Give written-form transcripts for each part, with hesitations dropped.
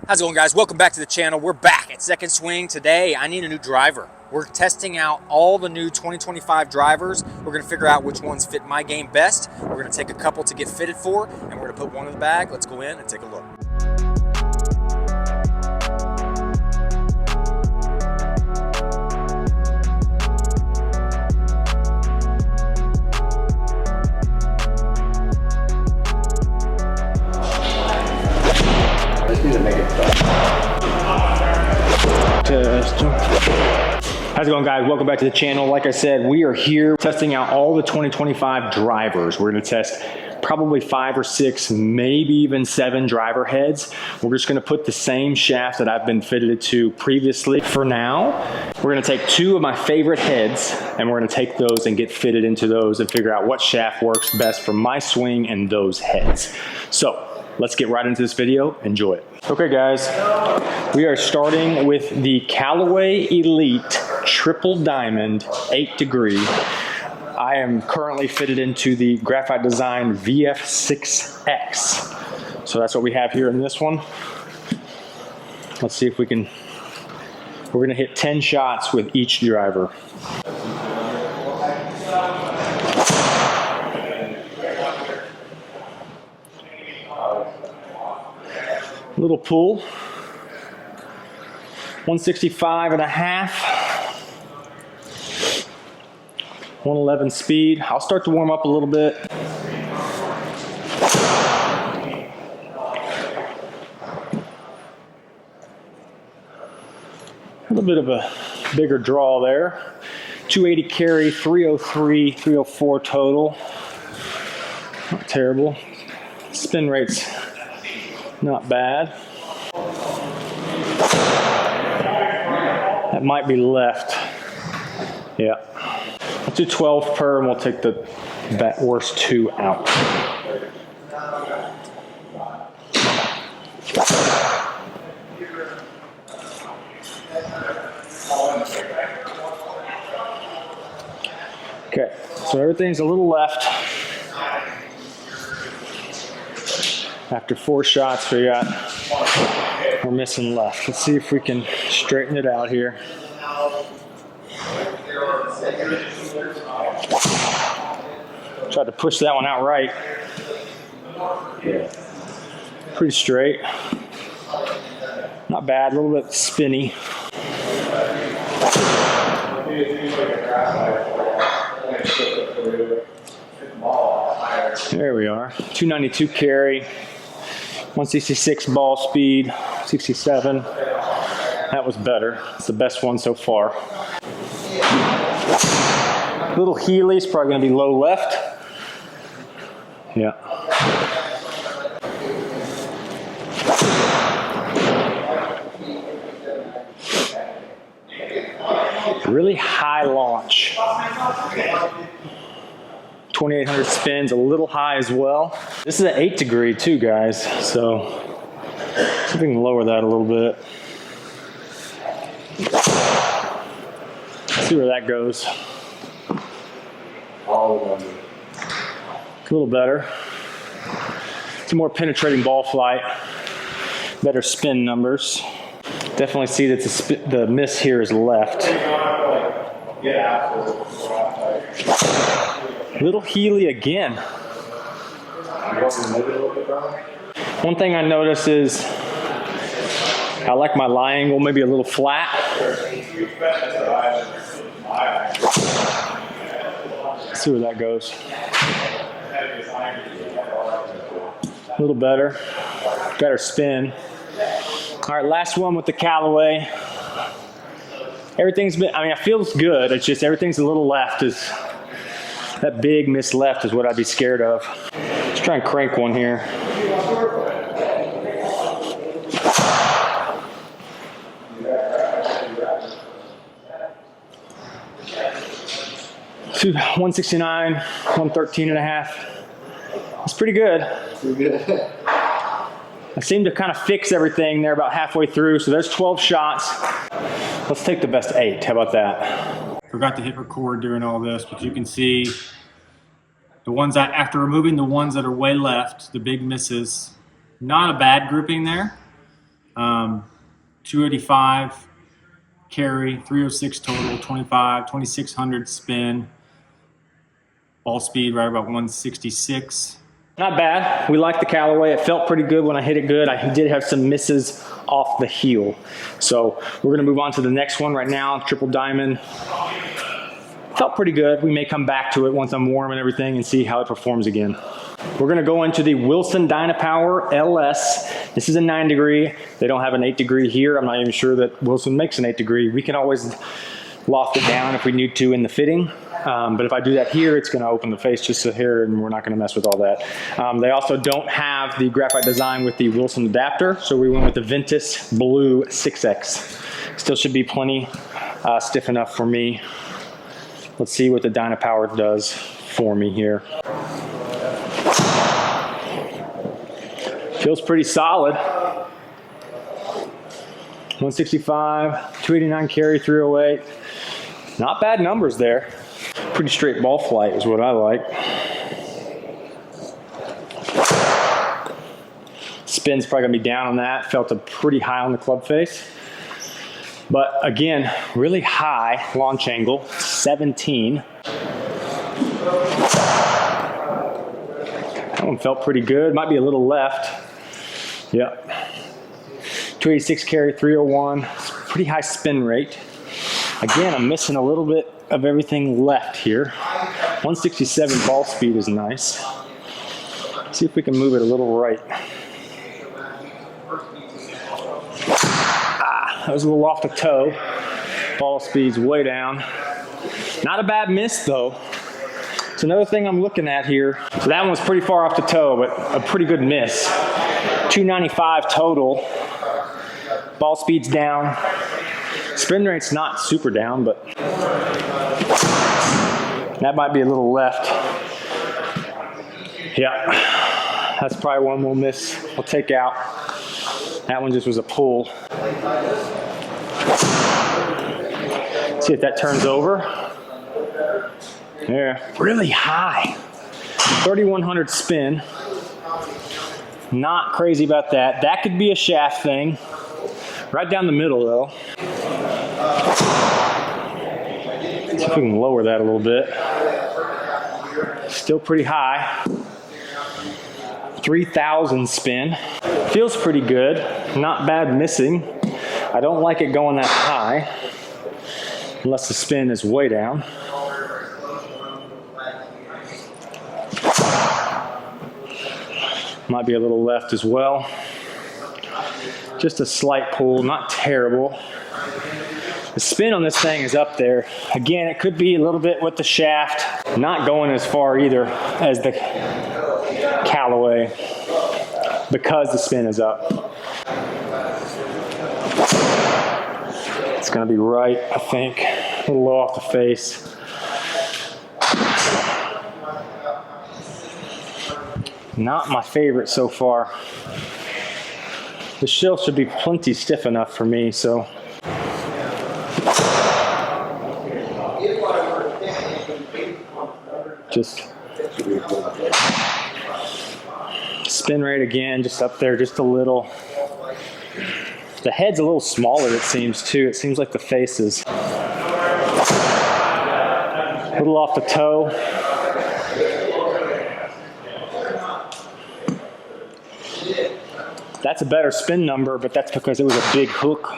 How's it going, guys? Welcome back to the channel. We're back at Second Swing. Today I need a new driver. We're testing out all the new 2025 drivers. We're going to figure out which ones fit my game best. We're going to take a couple to get fitted for, and we're going to put one in the bag. Let's go in and take a look. How's it going, guys? Welcome back to the channel. Like I said, we are here testing out all the 2025 drivers. We're going to test probably 5 or 6, maybe even 7 driver heads. We're just going to put the same shaft that I've been fitted to previously. For now, we're going to take 2 of my favorite heads and we're going to take those and get fitted into those and figure out what shaft works best for my swing and those heads. So let's get right into this video. Enjoy it. Okay, guys, we are starting with the Callaway Elite Triple Diamond 8 degree. I am currently fitted into the Graphite Design VF6X. So that's what we have here in this one. Let's see if we can, we're gonna hit 10 shots with each driver. Little pull, 165.5, 111 speed. I'll start to warm up a little bit. A little bit of a bigger draw there. 280 carry, 303, 304 total. Not terrible. Spin rate's not bad. That might be left. Yeah. Let's do 12 per and we'll take the worst 2 out. Okay, so everything's a little left. After 4 shots, we're missing left. Let's see if we can straighten it out here. Tried to push that one out right. Pretty straight. Not bad, a little bit spinny. There we are. 292 carry. 166 ball speed, 67. That was better. It's the best one so far. Little Healy's probably going to be low left. Yeah. Really high launch. 2,800 spins, a little high as well. This is an 8 degree too, guys. So see if we can lower that a little bit. See where that goes. A little better. Some more penetrating ball flight. Better spin numbers. Definitely see that the miss here is left. Little Healy again. One thing I notice is I like my lie angle maybe a little flat. Let's see where that goes. A little better. Better spin. All right, last one with the Callaway. Everything's been, I mean, it feels good. It's just everything's a little left. That big miss left is what I'd be scared of. Let's try and crank one here. To 169, 113.5. It's pretty good. I seem to kind of fix everything there about halfway through. So there's 12 shots. Let's take the best 8. How about that? Forgot to hit record during all this, but you can see the ones that, after removing the ones that are way left, the big misses, not a bad grouping there. 285 carry, 306 total, 2600 spin, ball speed right about 166. Not bad. We like the Callaway. It felt pretty good when I hit it good. I did have some misses off the heel. So we're gonna move on to the next one right now, Triple Diamond. Felt pretty good. We may come back to it once I'm warm and everything and see how it performs again. We're gonna go into the Wilson Dynapower LS. This is a 9 degree. They don't have an 8 degree here. I'm not even sure that Wilson makes an 8 degree. We can always loft it down if we need to in the fitting. But if I do that here, it's gonna open the face just a hair and we're not gonna mess with all that. They also don't have the graphite design with the Wilson adapter, so we went with the Ventus Blue 6X. Still should be plenty stiff enough for me. Let's see what the Dynapower does for me here. Feels pretty solid. 165, 289 carry, 308. Not bad numbers there. Pretty straight ball flight is what I like. Spin's probably gonna be down on that. Felt it pretty high on the club face. But again, really high launch angle, 17. That one felt pretty good. Might be a little left. Yep. 286 carry, 301. Pretty high spin rate. Again, I'm missing a little bit of everything left here. 167 ball speed is nice. See if we can move it a little right. That was a little off the toe. Ball speed's way down. Not a bad miss though. It's another thing I'm looking at here. So that one was pretty far off the toe, but a pretty good miss. 295 total. Ball speed's down. Spin rate's not super down, but that might be a little left. Yeah, that's probably one we'll miss. We'll take out. That one just was a pull. See if that turns over. Yeah, really high. 3100 spin. Not crazy about that. That could be a shaft thing. Right down the middle though. See if we can lower that a little bit. Still pretty high. 3000 spin. Feels pretty good. Not bad missing. I don't like it going that high. Unless the spin is way down. Might be a little left as well. Just a slight pull, not terrible. The spin on this thing is up there. Again, it could be a little bit with the shaft. Not going as far either as the Callaway because the spin is up. It's gonna be right, I think. A little low off the face. Not my favorite so far. The shell should be plenty stiff enough for me, so. Just spin rate again, just up there, just a little. The head's a little smaller, it seems, too. It seems like the face is a little off the toe. That's a better spin number, but that's because it was a big hook.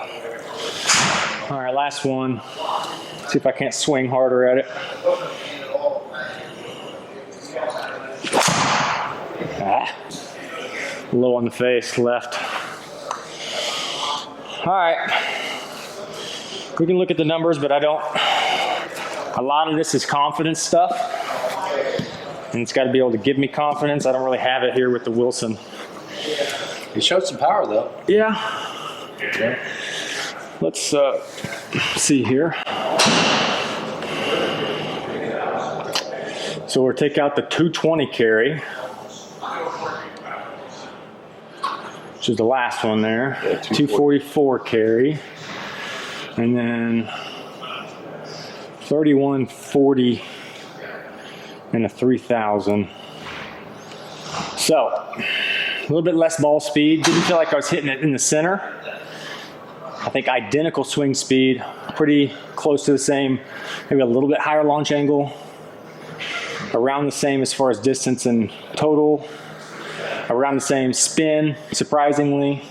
All right, last one. See if I can't swing harder at it. Low on the face, left. All right. We can look at the numbers, but I don't. A lot of this is confidence stuff. And it's got to be able to give me confidence. I don't really have it here with the Wilson. It showed some power though. Yeah. Let's see here. So we'll take out the 220 carry, which is the last one there. Yeah, 244 carry, and then 3140 and a 3000. So a little bit less ball speed. Didn't feel like I was hitting it in the center. I think identical swing speed, pretty close to the same, maybe a little bit higher launch angle, around the same as far as distance and total, around the same spin, surprisingly,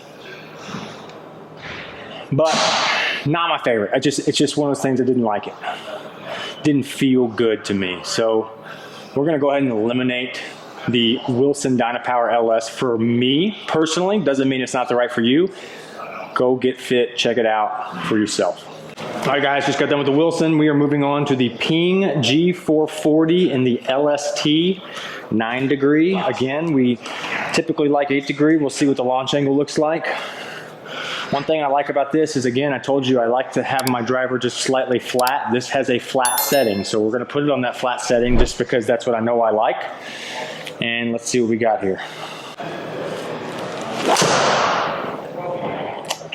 but not my favorite. It's just one of those things I didn't like it. Didn't feel good to me. So we're gonna go ahead and eliminate the Wilson Dynapower LS for me personally. Doesn't mean it's not the right for you. Go get fit, check it out for yourself. All right guys, just got done with the Wilson. We are moving on to the Ping G440 in the LST 9 degree. Again, we typically like 8 degree. We'll see what the launch angle looks like. One thing I like about this is, again, I told you I like to have my driver just slightly flat. This has a flat setting, so we're gonna put it on that flat setting just because that's what I know I like. And let's see what we got here.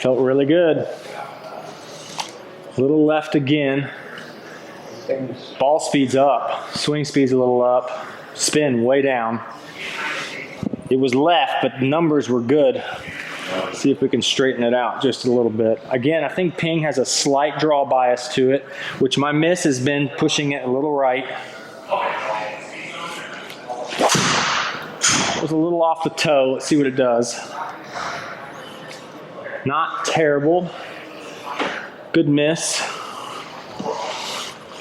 Felt really good. A little left again. Ball speed's up, swing speed's a little up, spin way down. It was left, but the numbers were good. See if we can straighten it out just a little bit. Again, I think Ping has a slight draw bias to it, which my miss has been pushing it a little right. It was a little off the toe. Let's see what it does. Not terrible. Good miss.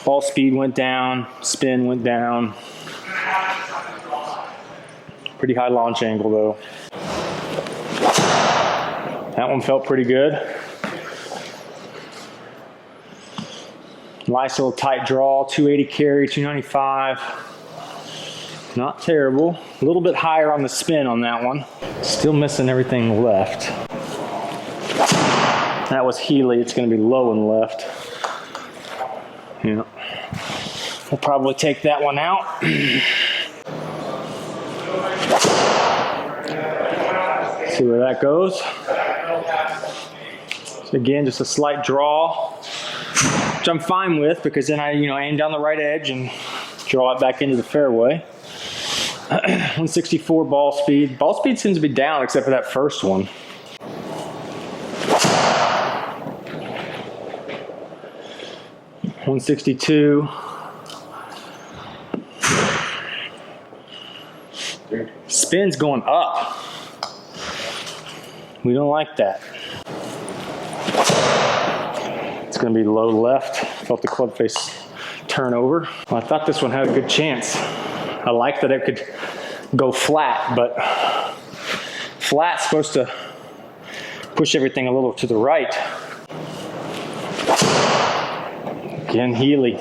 Ball speed went down, spin went down. Pretty high launch angle though. That one felt pretty good. Nice little tight draw, 280 carry, 295. Not terrible. A little bit higher on the spin on that one. Still missing everything left. That was Healy. It's going to be low and left. Yeah. We'll probably take that one out. See where that goes. So again, just a slight draw, which I'm fine with because then I aim down the right edge and draw it back into the fairway. 164 ball speed. Ball speed seems to be down except for that first one. .162. Spin's going up. We don't like that. It's going to be low left. Felt the club face turn over. Well, I thought this one had a good chance. I like that it could go flat, but flat's supposed to push everything a little to the right. Again, Healy.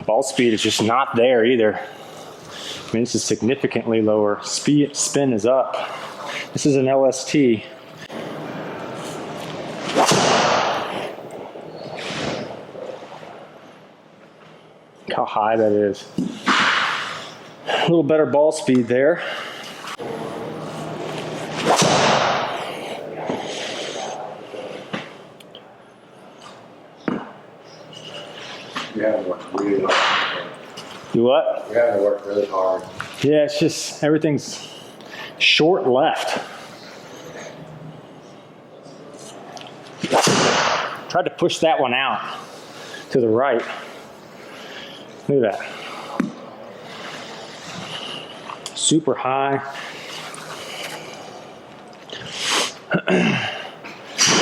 Ball speed is just not there either. I mean, this is significantly lower. Spin is up. This is an LST. Look how high that is. A little better ball speed there. You have to work really hard. Do what? You have to work really hard. Yeah, it's just everything's short left. Tried to push that one out to the right. Look at that. Super high.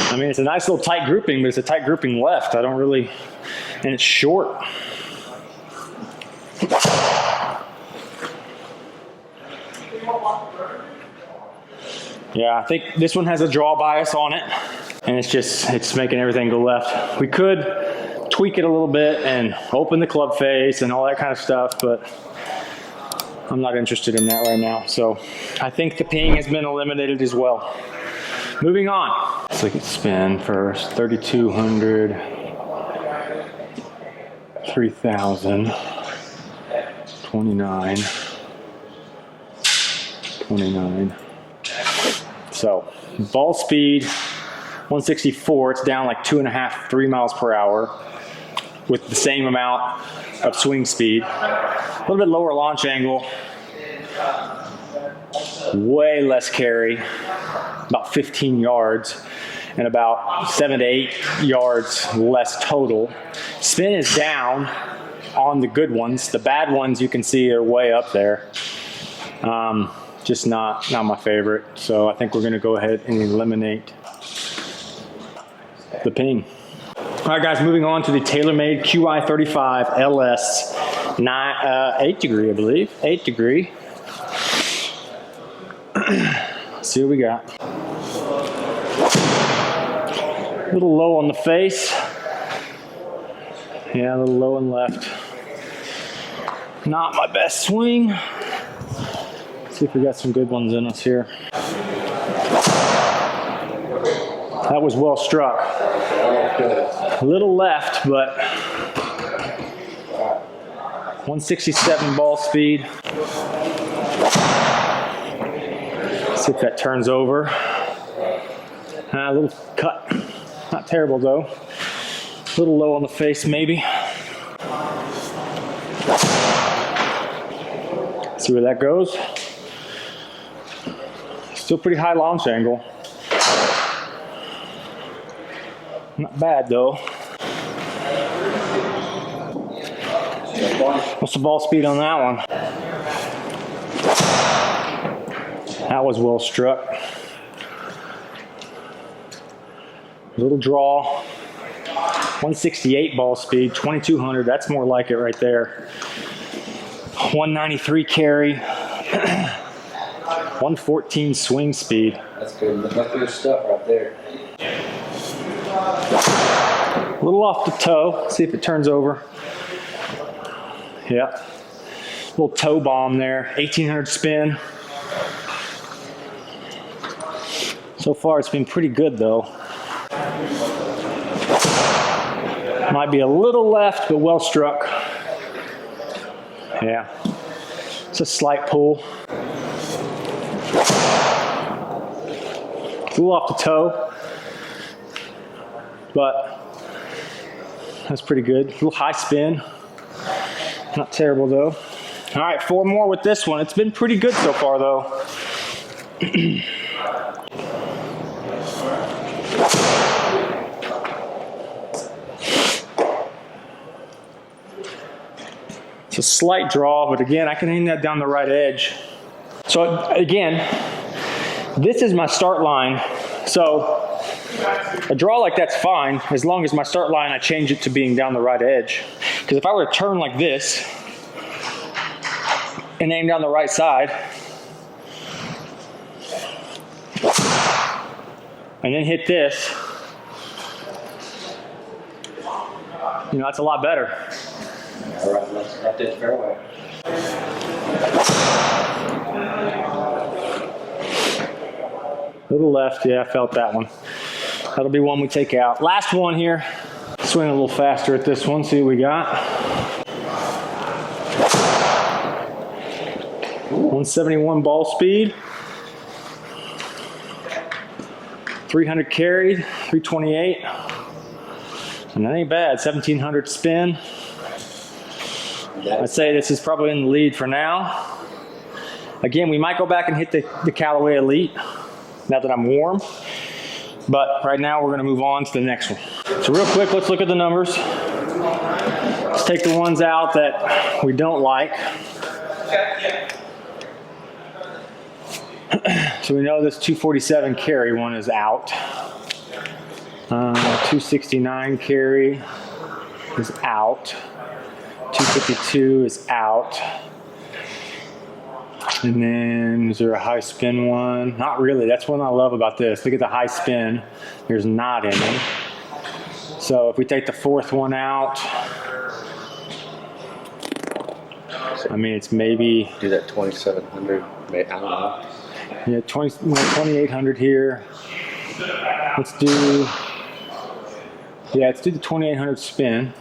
I mean, it's a nice little tight grouping, but it's a tight grouping left. I don't really, and it's short. Yeah, I think this one has a draw bias on it, and it's making everything go left. We could tweak it a little bit and open the club face and all that kind of stuff, but I'm not interested in that right now. So I think the Ping has been eliminated as well. Moving on. Let's look at spin first. 3,200, 3,000, 29, 29. So ball speed, 164. It's down like 2.5, 3 miles per hour with the same amount of swing speed. A little bit lower launch angle. way less carry, about 15 yards, and about 7 to 8 yards less total. Spin is down on the good ones. The bad ones you can see are way up there. Just not my favorite. So I think we're gonna go ahead and eliminate the ping. All right, guys, moving on to the TaylorMade QI35 LS 8 degree, I believe, 8 degree. Let's see what we got. A little low on the face. Yeah, a little low and left. Not my best swing. Let's see if we got some good ones in us here. That was well struck. A little left, but 167 ball speed. See if that turns over. A little cut. Not terrible though. A little low on the face maybe. See where that goes. Still pretty high launch angle. Not bad though. What's the ball speed on that one? That was well struck. Little draw. 168 ball speed, 2200. That's more like it right there. 193 carry. 114 swing speed. That's good. That's good stuff right there. A little off the toe. See if it turns over. Yeah. Little toe bomb there. 1800 spin. So far it's been pretty good though. Might be a little left, but well struck. Yeah. It's a slight pull. It's a little off the toe, but that's pretty good. A little high spin. Not terrible though. All right, 4 more with this one. It's been pretty good so far though. It's a slight draw, but again, I can aim that down the right edge. So again, this is my start line. So a draw like that's fine, as long as my start line, I change it to being down the right edge. Because if I were to turn like this and aim down the right side, and then hit this, you know, that's a lot better. All right, let's right there, fairway. Little left, yeah, I felt that one. That'll be one we take out. Last one here. Swing a little faster at this one, see what we got. 171 ball speed. 300 carried, 328. And that ain't bad, 1700 spin. I'd say this is probably in the lead for now. Again, we might go back and hit the Callaway Elite now that I'm warm. But right now we're gonna move on to the next one. So real quick, let's look at the numbers. Let's take the ones out that we don't like. So we know this 247 carry one is out. 269 carry is out. 252 is out. And then is there a high spin one? Not really. That's what I love about this. Look at the high spin. There's not any. So if we take the 4th one out, I mean, it's maybe... Do that 2700, I don't know. Yeah, 2800 here. Let's do... Yeah, let's do the 2800 spin.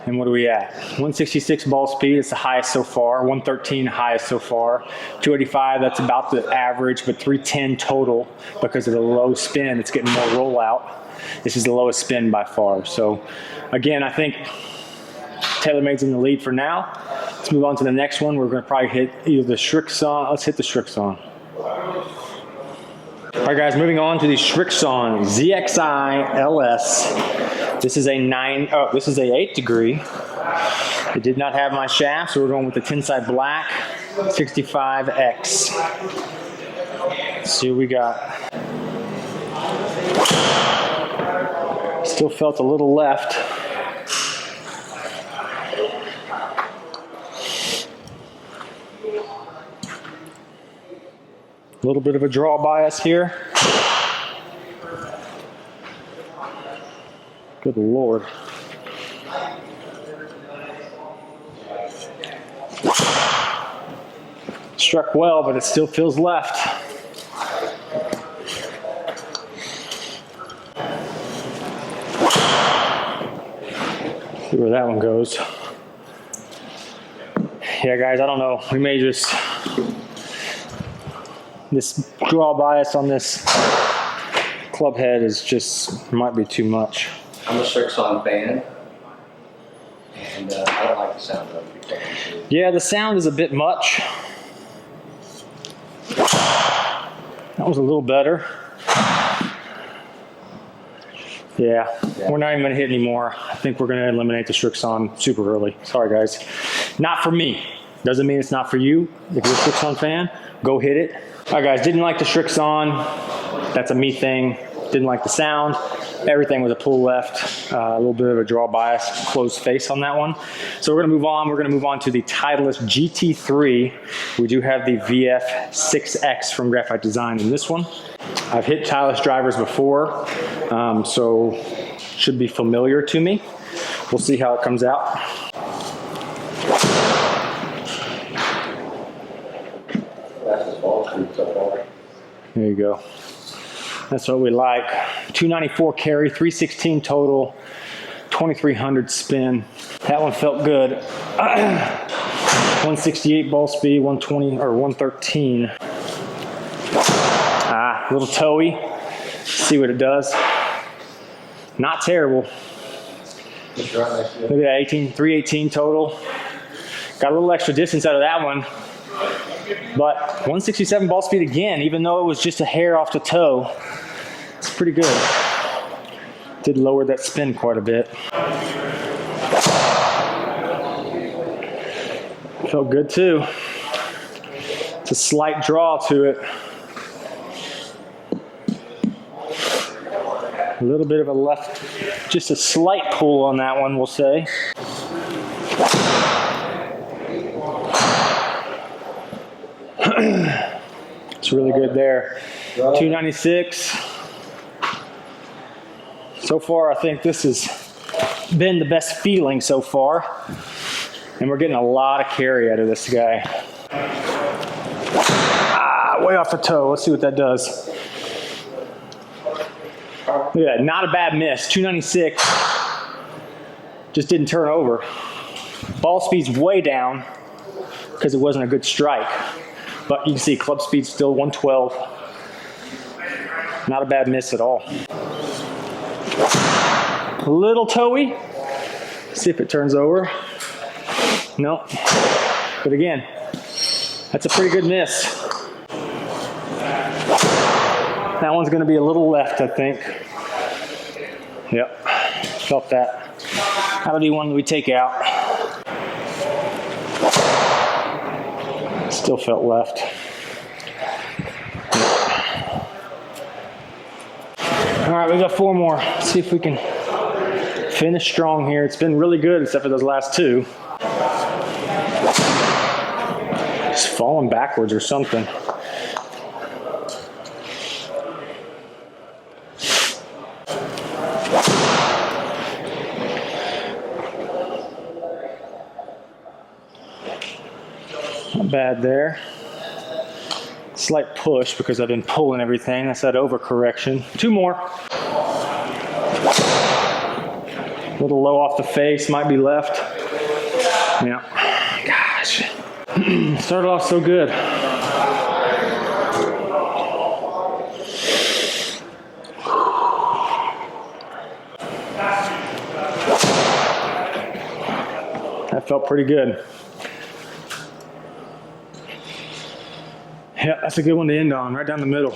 And what are we at? 166 ball speed, it's the highest so far. 113, highest so far. 285, that's about the average, but 310 total because of the low spin. It's getting more rollout. This is the lowest spin by far. So again, I think TaylorMade's in the lead for now. Let's move on to the next one. We're going to probably hit either the Srixon. Let's hit the Srixon. All right, guys, moving on to the Srixon ZXi LS. This is this is a 8 degree. It did not have my shaft, so we're going with the Tenside Black 65X. Let's see what we got. Still felt a little left. A little bit of a draw bias here. Good Lord. Struck well, but it still feels left. See where that one goes. Yeah, guys, I don't know. We may just... This draw bias on this club head is just, might be too much. I'm a Srixon fan, and I don't like the sound of it. Yeah, the sound is a bit much. That was a little better. Yeah, we're not even going to hit anymore. I think we're going to eliminate the Srixon super early. Sorry, guys. Not for me. Doesn't mean it's not for you. If you're a Srixon fan, go hit it. All right, guys, didn't like the Srixon. That's a me thing. Didn't like the sound. Everything was a pull left. A little bit of a draw bias, closed face on that one. So we're gonna move on. We're gonna move on to the Titleist GT3. We do have the VF6X from Graphite Design in this one. I've hit Titleist drivers before, so should be familiar to me. We'll see how it comes out. There you go. That's what we like. 294 carry, 316 total, 2300 spin. That one felt good. 168 ball speed, 120 or 113. A little toey. See what it does. Not terrible. Look at that, 318 total. Got a little extra distance out of that one. But 167 ball speed again, even though it was just a hair off the toe. It's pretty good. Did lower that spin quite a bit. Felt good too. It's a slight draw to it. A little bit of a left, just a slight pull on that one, we'll say. It's really good there. 296. So far, I think this has been the best feeling so far. And we're getting a lot of carry out of this guy. Way off the toe. Let's see what that does. Look at that, not a bad miss. 296. Just didn't turn over. Ball speed's way down because it wasn't a good strike. But you can see club speed still 112. Not a bad miss at all. A little toey. See if it turns over. Nope. But again, that's a pretty good miss. That one's going to be a little left, I think. Yep. Felt that. How many one do we take out? Still felt left. All right, we got 4 more. Let's see if we can finish strong here. It's been really good except for those last 2. Just falling backwards or something. Not bad there. Slight push because I've been pulling everything. That's that overcorrection. 2 more. A little low off the face, might be left. Yeah. Gosh. Started off so good. That felt pretty good. Yeah, that's a good one to end on, right down the middle.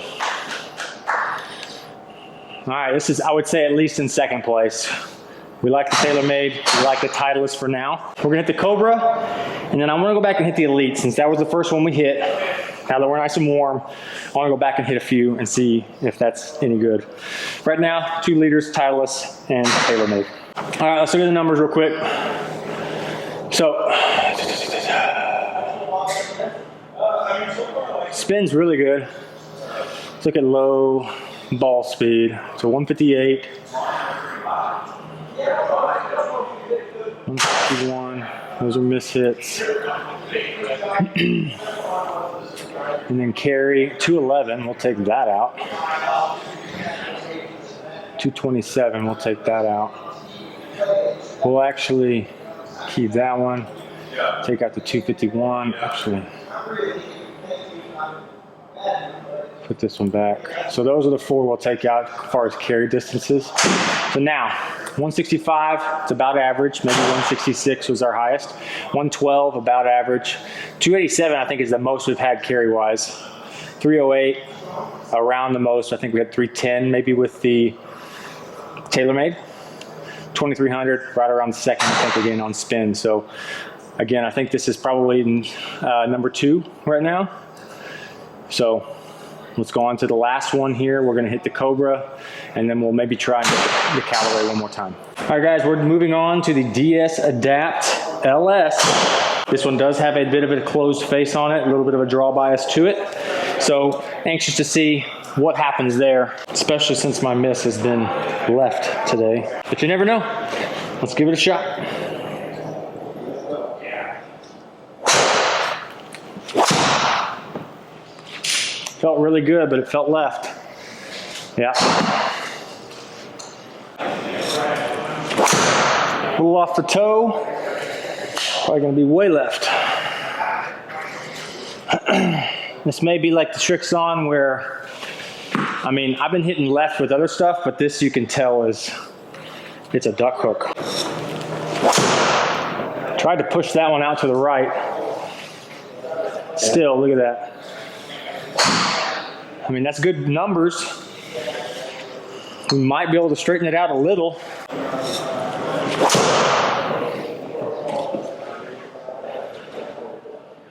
All right, this is, I would say, at least in second place. We like the TaylorMade, we like the Titleist for now. We're gonna hit the Cobra, and then I'm gonna go back and hit the Elite, since that was the first one we hit. Now that we're nice and warm, I wanna go back and hit a few and see if that's any good. Right now, 2 liters, Titleist, and TaylorMade. All right, let's look at the numbers real quick. So, spin's really good. Let's look at low ball speed. So 158. 151, those are miss hits. And then carry, 211, we'll take that out. 227, we'll take that out. We'll actually keep that one, take out the 251, actually. Put this one back. So those are the 4 we'll take out as far as carry distances. So now, 165, it's about average. Maybe 166 was our highest. 112, about average. 287, I think, is the most we've had carry-wise. 308, around the most. I think we had 310 maybe with the TaylorMade. 2300, right around the second, I think, again on spin. So again, I think this is probably number 2 right now. So let's go on to the last one here. We're gonna hit the Cobra, and then we'll maybe try and get the Callaway one more time. All right, guys, we're moving on to the DS Adapt LS. This one does have a bit of a closed face on it, a little bit of a draw bias to it. So anxious to see what happens there, especially since my miss has been left today. But you never know. Let's give it a shot. Felt really good, but it felt left. Yeah. A little off the toe. Probably gonna be way left. This may be like the Srixon where, I mean, I've been hitting left with other stuff, but this you can tell it's a duck hook. Tried to push that one out to the right. Still, look at that. I mean, that's good numbers. We might be able to straighten it out a little.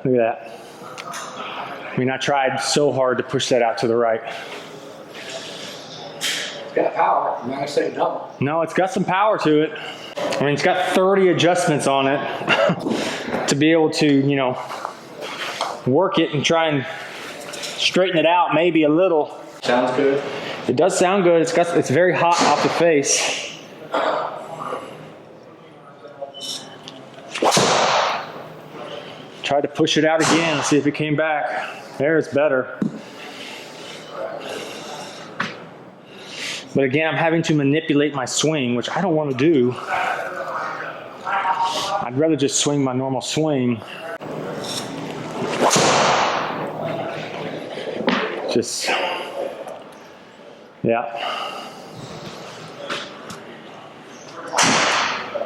Look at that. I mean, I tried so hard to push that out to the right. It's got power. I'm not gonna say no. No, it's got some power to it. I mean, it's got 30 adjustments on it to be able to, you know, work it and try and straighten it out maybe a little. Sounds good. It does sound good. It's very hot off the face. Tried to push it out again, see if it came back. There, it's better. But again, I'm having to manipulate my swing, which I don't want to do. I'd rather just swing my normal swing. Just, yeah.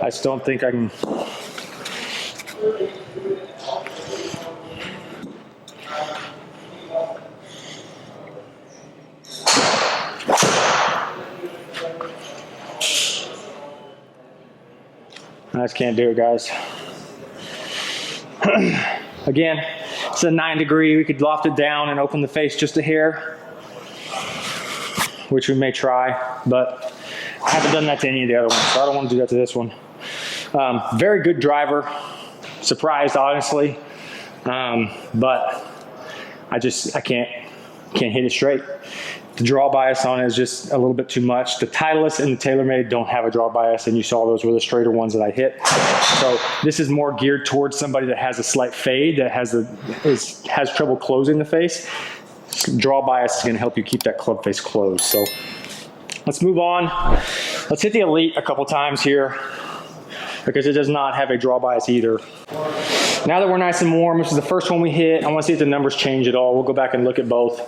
I just don't think I can. I just can't do it, guys. Again, it's a 9 degree. We could loft it down and open the face just a hair, which we may try, but I haven't done that to any of the other ones, so I don't want to do that to this one. Very good driver. Surprised, honestly, but I can't hit it straight. The draw bias on it is just a little bit too much. The Titleist and the TaylorMade don't have a draw bias, and you saw those were the straighter ones that I hit. So this is more geared towards somebody that has a slight fade, that has trouble closing the face. Draw bias is going to help you keep that club face closed. So let's move on. Let's hit the Elite a couple times here, because it does not have a draw bias either. Now that we're nice and warm, this is the first one we hit. I want to see if the numbers change at all. We'll go back and look at both.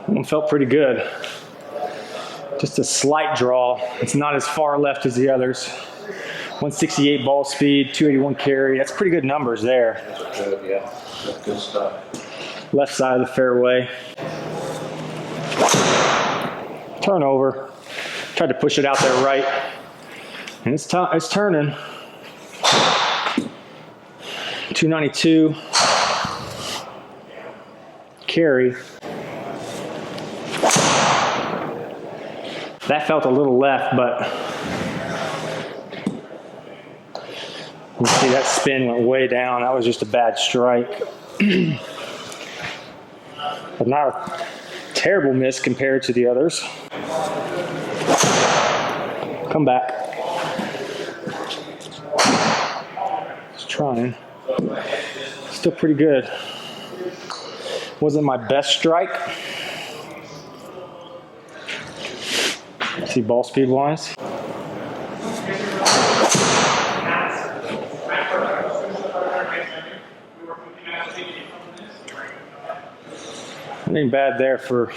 That one felt pretty good. Just a slight draw. It's not as far left as the others. 168 ball speed, 281 carry. That's pretty good numbers there. That's good, yeah. That's good stuff. Left side of the fairway. Turnover. Tried to push it out there right. And it's turning. 292. Carry. That felt a little left, but you see that spin went way down. That was just a bad strike. But not a terrible miss compared to the others. Come back. Just trying. Still pretty good. Wasn't my best strike. See ball speed wise. Nothing bad there for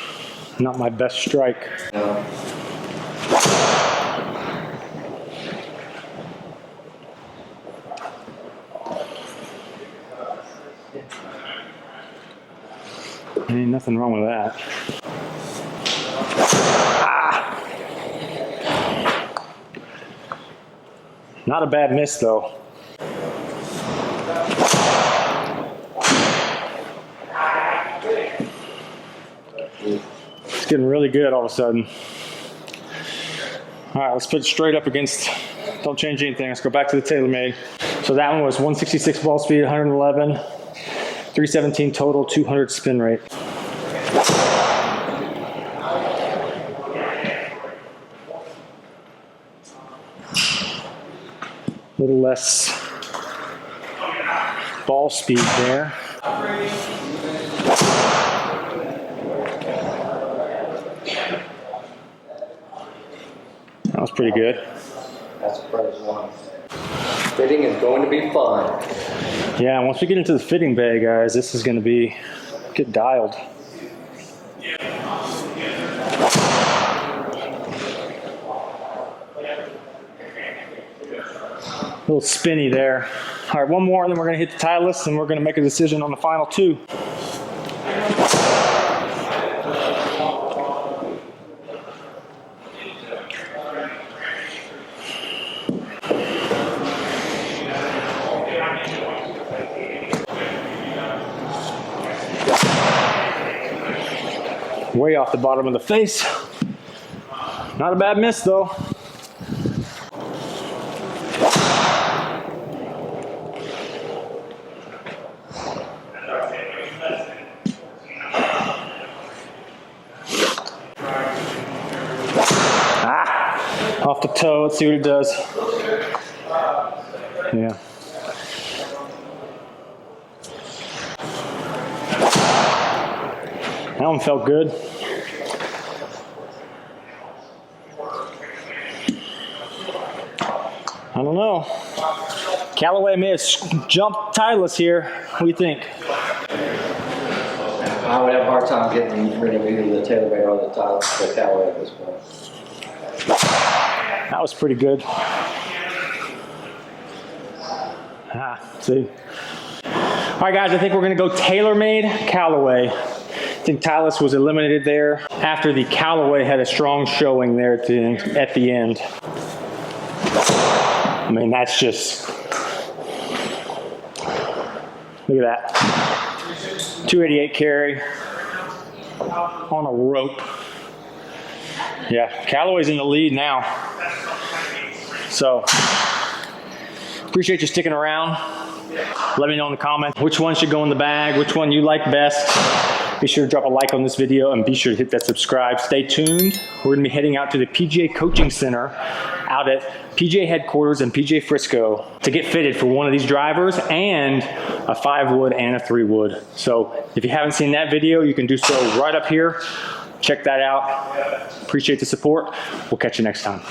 not my best strike. No. Ain't nothing wrong with that. Ah. Not a bad miss though. It's getting really good all of a sudden. All right, let's put it straight up against, don't change anything. Let's go back to the TaylorMade. So that one was 166 ball speed, 111, 317 total, 200 spin rate. A little less ball speed there. That was pretty good. That's prize one. Fitting is going to be fun. Yeah, once we get into the fitting bay, guys, this is going to get dialed. A little spinny there. All right, one more, and then we're going to hit the Titleist, and we're going to make a decision on the final two. Way off the bottom of the face. Not a bad miss though. Off the toe, let's see what it does. Yeah. That one felt good. I don't know. Callaway may have jumped Titleist here. What do you think? I would have a hard time getting rid of either the TaylorMade or the Callaway at this point. That was pretty good. See. All right, guys, I think we're going to go TaylorMade, Callaway. I think Titleist was eliminated there after the Callaway had a strong showing there at the end. I mean, that's just, look at that. 288 carry on a rope. Yeah, Callaway's in the lead now. So, appreciate you sticking around. Let me know in the comments which one should go in the bag, which one you like best. Be sure to drop a like on this video and be sure to hit that subscribe. Stay tuned. We're going to be heading out to the PGA Coaching Center out at PGA headquarters in PGA Frisco to get fitted for one of these drivers and a 5-wood and a 3-wood. So if you haven't seen that video, you can do so right up here. Check that out. Appreciate the support. We'll catch you next time.